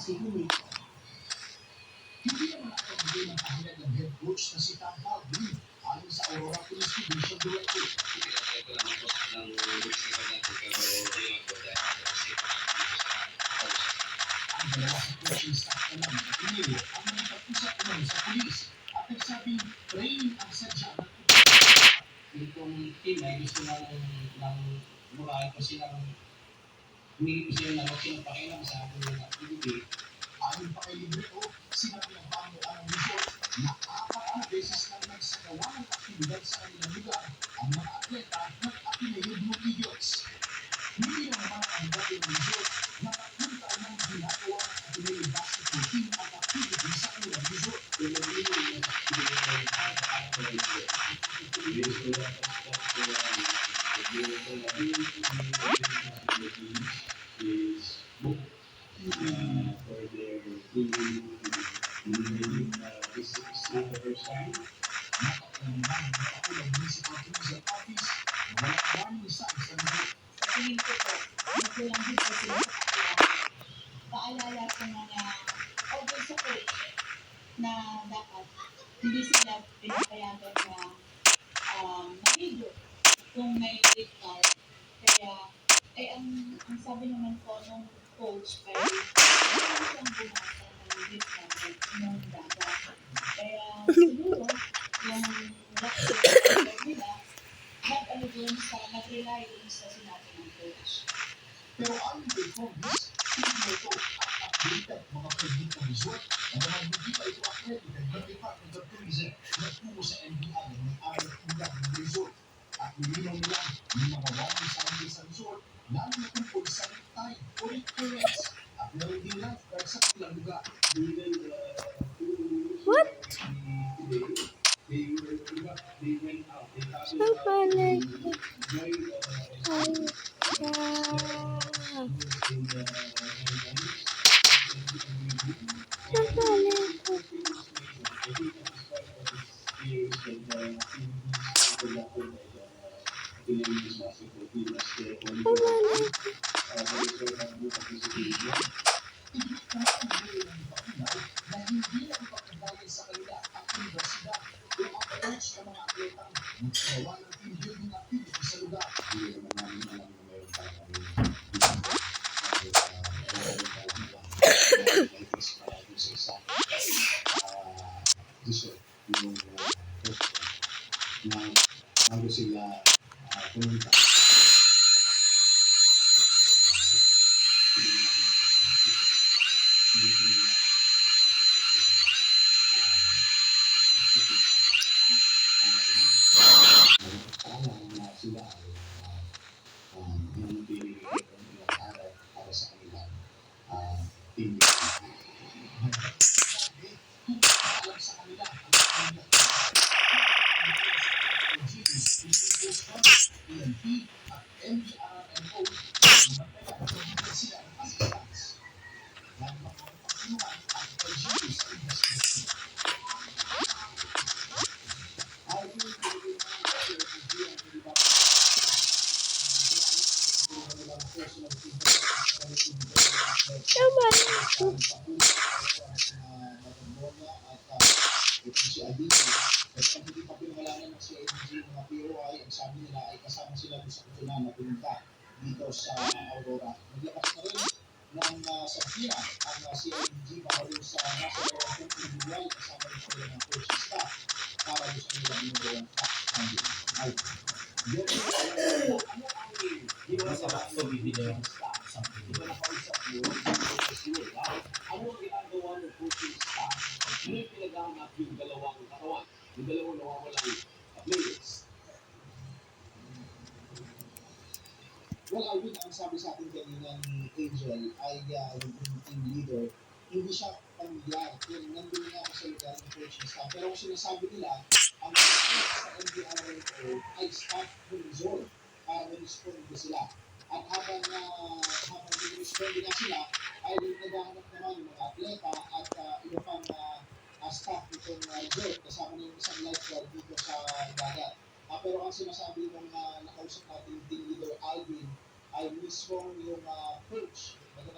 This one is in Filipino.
Hindi naman nakapagigay ng pahayag ng head coach na si Tom Calvin ayon sa Aurora Police Division Director. Pinatay ko lang ako ng receiver natin pero ayun ko dahil kasi Ang dalawa sa coaching staff naman ng Pinili ang nakapag-usap naman sa pulis at nagsabing training ang sadya ng itong team ay gusto ng murahin ko silang humingi ko sila ng sinong pakialam sa aking activity. Ayon pa kay Libreo, sinabi ng pamulaan ng resort na 4 beses lang nagsagawa ng aktibidad sa kanilang lugar ang mga atleta ng Ateneo Blue Eagles. Hindi na naman ang dati ng resort na 3 taon nang ginagawa ng Ateneo basketball team ang activity sa kanilang resort. For their this is not the first time. Napakalaman ng Pakulang Municipal Tourism Office na walang warning signs sa resort. Sa tingin ko po, magkulang din po sila sa paalala sa mga order sa coach na dapat hindi sila pinapayagan na maligo kung may gift card. Kaya, ang sabi naman po ng coach ay hindi siyang bumasa ng gift card ng dagat. Kaya siguro, yung record nila, nag-rely dun sa sinabi ng coach. Pero ayon kay Forbes, hindi ito ang updated mga pwedeng ng resort na naman hindi pa ito accredited ng Department of Tourism na tungo sa NBI ng may-ari at ulang ng resort. At nilinaw nilang may mga warning signs sa resort lalo na tungkol sa tide o recurrence at meron din lifeguard sa kanilang lugar. What? They went out. They Na hindi na ipapagbayad sa kanila ang universidad o ang coach ng mga atletang magsawa ng team building activity sa lugar. bago sila pumunta. Sila ay nanatili ng araw para sa kanilang team. Alam sa kanila ang kanila. PNP at MBRMO magkaya sila ng assistance. Lalo na ang pagtulungan at LGU's investigation. Si Aditi, kasi ang hindi pa pinangalanan ng CIDG mga POI, ang sabi nila ay kasama sila sa kutunan na pumunta dito sa Aurora. Naglabas na rin ng sabina ang CIDG para rin sa nasa lawang individual kasama rin sila ng coaching staff para rin sa nila ginagawang fact-finding. Ay, yun ano ang ginawa sa coaching staff? Diba nakausap mo, ano ang ginagawa ng coaching staff? Ano yung pinagahanap yung dalawang katawan? Yung dalawang nawawalang players? Well, Alvin, ang sabi sa atin kanina ni Angel ay yung team leader, hindi siya pamilyar. Yung nandun nga ako sa lugar ng coaching staff. Pero kung sinasabi nila, ang sa NBRMO ay staff ng resort para mag-respond sila. At habang mag-respond na sila, ay naghahanap naman yung mga atleta at iba pang staff nitong resort kasama ng isang lifeguard dito sa dagat. Pero ang sinasabi ng nakausap natin team leader Alvin ay mismo yung coach